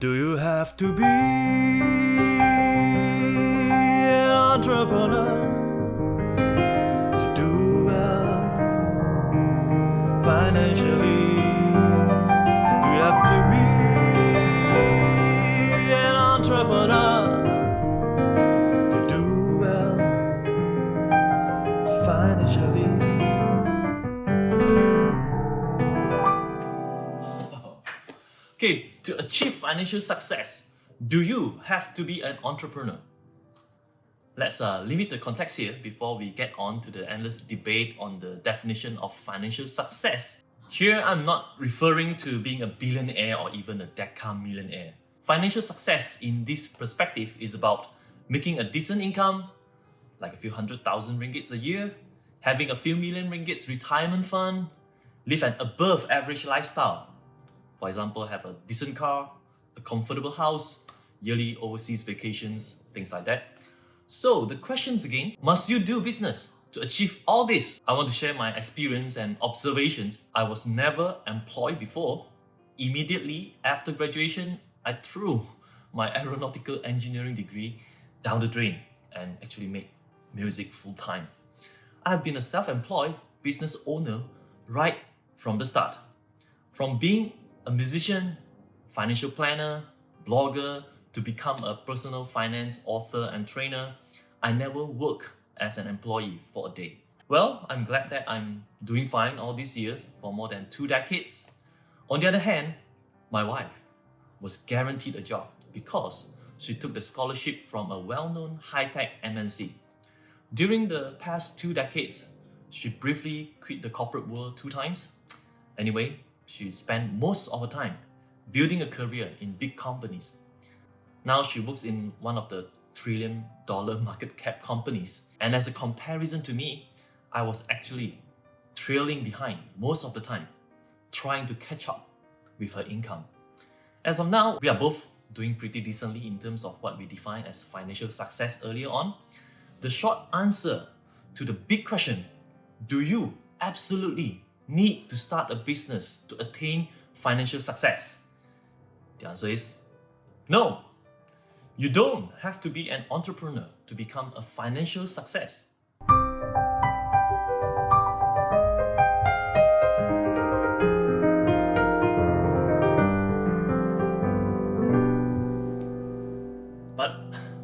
Do you have to be an entrepreneur to do well financially? Do you have to be an entrepreneur to do well financially? Okay, to achieve financial success, do you have to be an entrepreneur? Let's limit the context here before we get on to the endless debate on the definition of financial success. Here, I'm not referring to being a billionaire or even a decamillionaire. Financial success in this perspective is about making a decent income, like a few 100,000 ringgits a year, having a few million ringgits retirement fund, live an above average lifestyle. For example, have a decent car, a comfortable house, yearly overseas vacations, things like that. So the questions again, must you do business to achieve all this? I want to share my experience and observations. I was never employed before. Immediately after graduation, I threw my aeronautical engineering degree down the drain and actually made music full-time. I've been a self-employed business owner right from the start. From being a musician, financial planner, blogger, to become a personal finance author and trainer, I never worked as an employee for a day. Well, I'm glad that I'm doing fine all these years for more than 2 decades. On the other hand, my wife was guaranteed a job because she took the scholarship from a well-known high-tech MNC. During the past 2 decades, she briefly quit the corporate world 2 times. Anyway, she spent most of her time building a career in big companies. Now she works in one of the trillion-dollar market cap companies. And as a comparison to me, I was actually trailing behind most of the time, trying to catch up with her income. As of now, we are both doing pretty decently in terms of what we define as financial success earlier on. The short answer to the big question, do you absolutely need to start a business to attain financial success? The answer is no. You don't have to be an entrepreneur to become a financial success. But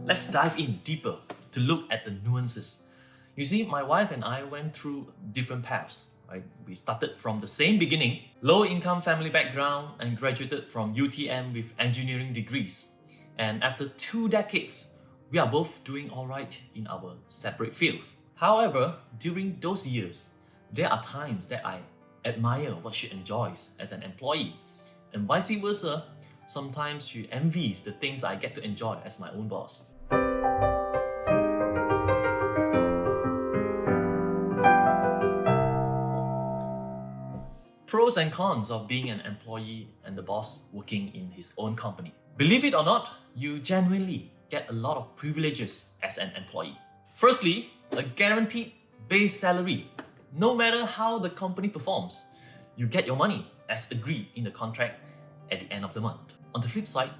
let's dive in deeper to look at the nuances. You see, my wife and I went through different paths. Right? We started from the same beginning, low-income family background, and graduated from UTM with engineering degrees. And after 2 decades, we are both doing all right in our separate fields. However, during those years, there are times that I admire what she enjoys as an employee, and vice versa, sometimes she envies the things I get to enjoy as my own boss. Pros and cons of being an employee and the boss working in his own company. Believe it or not, you genuinely get a lot of privileges as an employee. Firstly, a guaranteed base salary. No matter how the company performs, you get your money as agreed in the contract at the end of the month. On the flip side,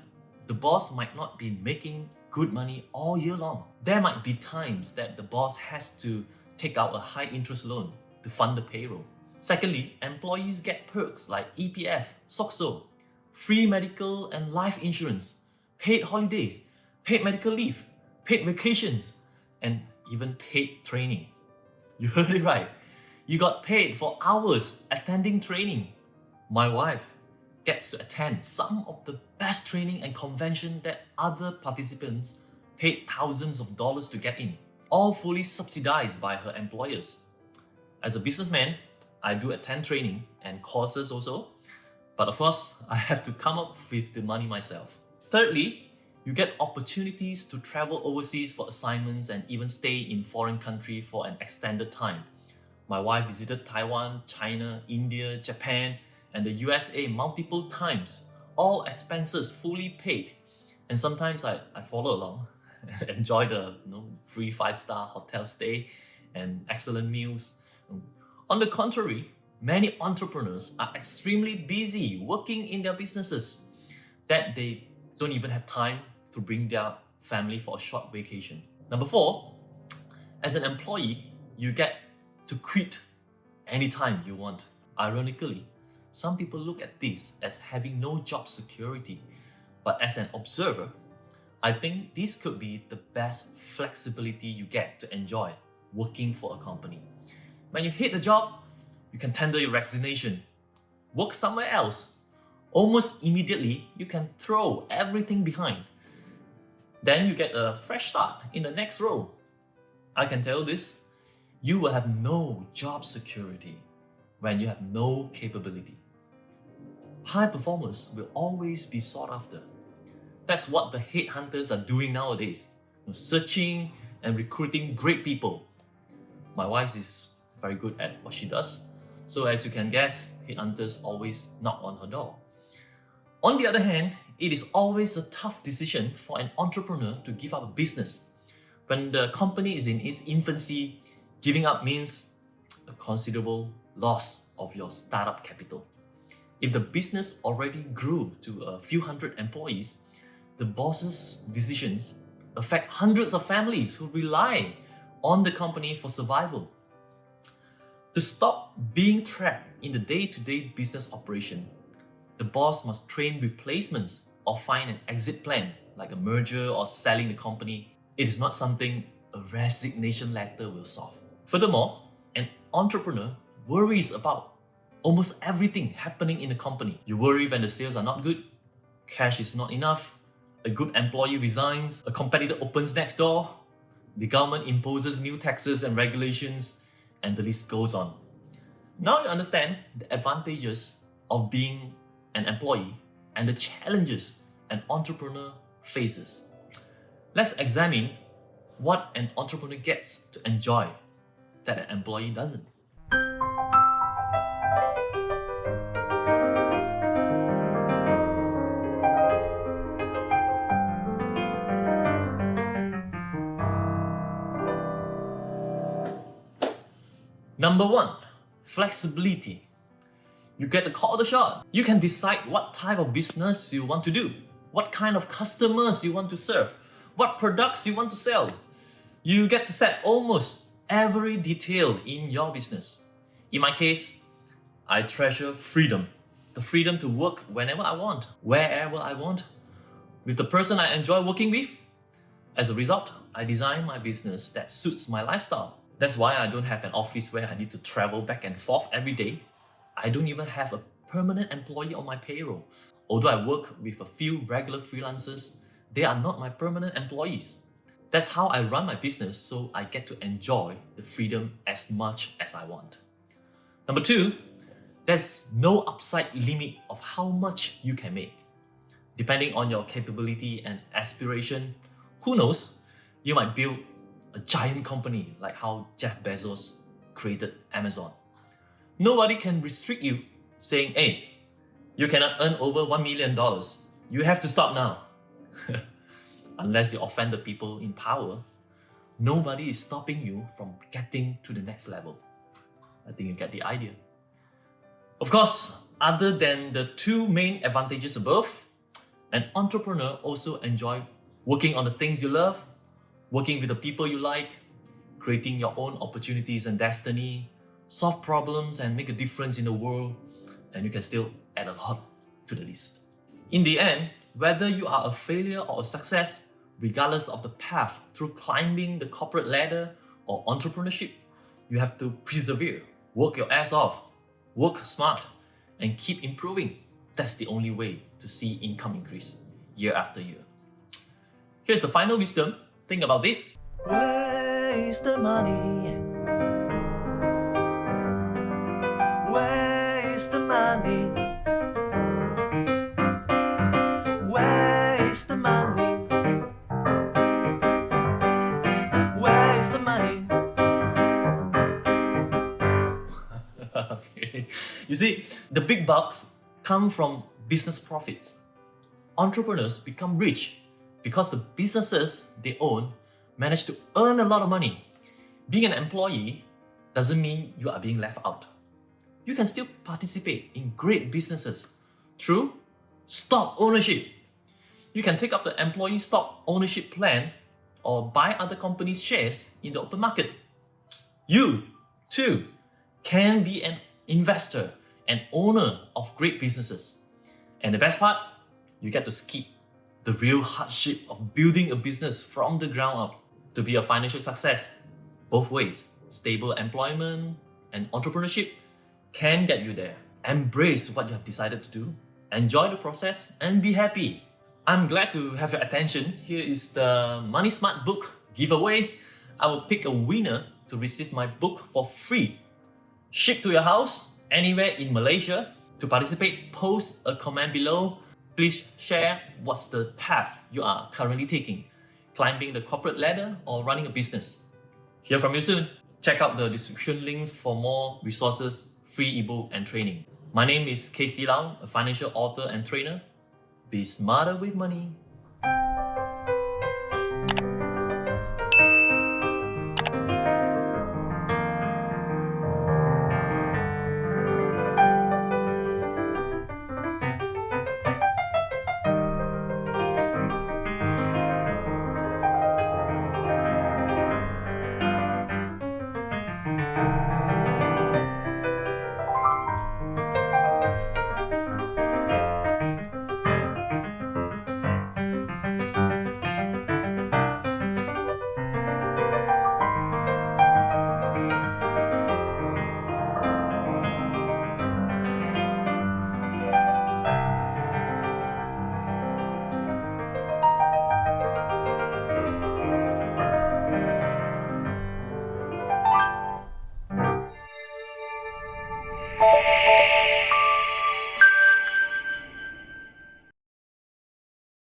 the boss might not be making good money all year long. There might be times that the boss has to take out a high interest loan to fund the payroll. Secondly, employees get perks like EPF, SOCSO, free medical and life insurance, paid holidays, paid medical leave, paid vacations, and even paid training. You heard it right. You got paid for hours attending training. My wife gets to attend some of the best training and convention that other participants paid thousands of dollars to get in, all fully subsidized by her employers. As a businessman, I do attend training and courses also, but of course, I have to come up with the money myself. Thirdly, you get opportunities to travel overseas for assignments and even stay in foreign country for an extended time. My wife visited Taiwan, China, India, Japan, and the USA multiple times, all expenses fully paid. And sometimes I follow along and enjoy the free 5-star hotel stay and excellent meals. On the contrary, many entrepreneurs are extremely busy working in their businesses that they don't even have time to bring their family for a short vacation. Number 4, as an employee, you get to quit anytime you want. Ironically, some people look at this as having no job security, but as an observer, I think this could be the best flexibility you get to enjoy working for a company. When you hate the job, you can tender your resignation, work somewhere else. Almost immediately, you can throw everything behind. Then you get a fresh start in the next role. I can tell this, you will have no job security when you have no capability. High performers will always be sought after. That's what the headhunters are doing nowadays, searching and recruiting great people. My wife is very good at what she does, so as you can guess, headhunters always knock on her door. On the other hand, it is always a tough decision for an entrepreneur to give up a business. When the company is in its infancy, giving up means a considerable loss of your startup capital. If the business already grew to a few hundred employees, the boss's decisions affect hundreds of families who rely on the company for survival. To stop being trapped in the day-to-day business operation, the boss must train replacements or find an exit plan, like a merger or selling the company. It is not something a resignation letter will solve. Furthermore, an entrepreneur worries about almost everything happening in the company. You worry when the sales are not good, cash is not enough, a good employee resigns, a competitor opens next door, the government imposes new taxes and regulations, and the list goes on. Now you understand the advantages of being an employee and the challenges an entrepreneur faces. Let's examine what an entrepreneur gets to enjoy that an employee doesn't. Number 1, flexibility. You get to call the shot. You can decide what type of business you want to do, what kind of customers you want to serve, what products you want to sell. You get to set almost every detail in your business. In my case, I treasure freedom. The freedom to work whenever I want, wherever I want, with the person I enjoy working with. As a result, I design my business that suits my lifestyle. That's why I don't have an office where I need to travel back and forth every day. I don't even have a permanent employee on my payroll. Although I work with a few regular freelancers, they are not my permanent employees. That's how I run my business, so I get to enjoy the freedom as much as I want. Number 2, there's no upside limit of how much you can make. Depending on your capability and aspiration, who knows, you might build a giant company like how Jeff Bezos created Amazon. Nobody can restrict you saying, hey, you cannot earn over $1 million. You have to stop now. Unless you offend the people in power, nobody is stopping you from getting to the next level. I think you get the idea. Of course, other than the 2 main advantages above, an entrepreneur also enjoys working on the things you love, working with the people you like, creating your own opportunities and destiny, solve problems and make a difference in the world, and you can still add a lot to the list. In the end, whether you are a failure or a success, regardless of the path through climbing the corporate ladder or entrepreneurship, you have to persevere, work your ass off, work smart, and keep improving. That's the only way to see income increase year after year. Here's the final wisdom. Think about this. Waste the money. Waste the money. Waste the money. Waste the money. Okay. You see, the big bucks come from business profits. Entrepreneurs become rich because the businesses they own manage to earn a lot of money. Being an employee doesn't mean you are being left out. You can still participate in great businesses through stock ownership. You can take up the employee stock ownership plan or buy other companies' shares in the open market. You, too, can be an investor and owner of great businesses. And the best part, you get to skip the real hardship of building a business from the ground up. To be a financial success, both ways, stable employment and entrepreneurship can get you there. Embrace what you have decided to do, enjoy the process, and be happy. I'm glad to have your attention. Here is the Money Smart book giveaway. I will pick a winner to receive my book for free, shipped to your house anywhere in Malaysia. To participate, post a comment below. Please share what's the path you are currently taking, climbing the corporate ladder or running a business. Hear from you soon. Check out the description links for more resources, free ebook and training. My name is KCLau, a financial author and trainer. Be smarter with money.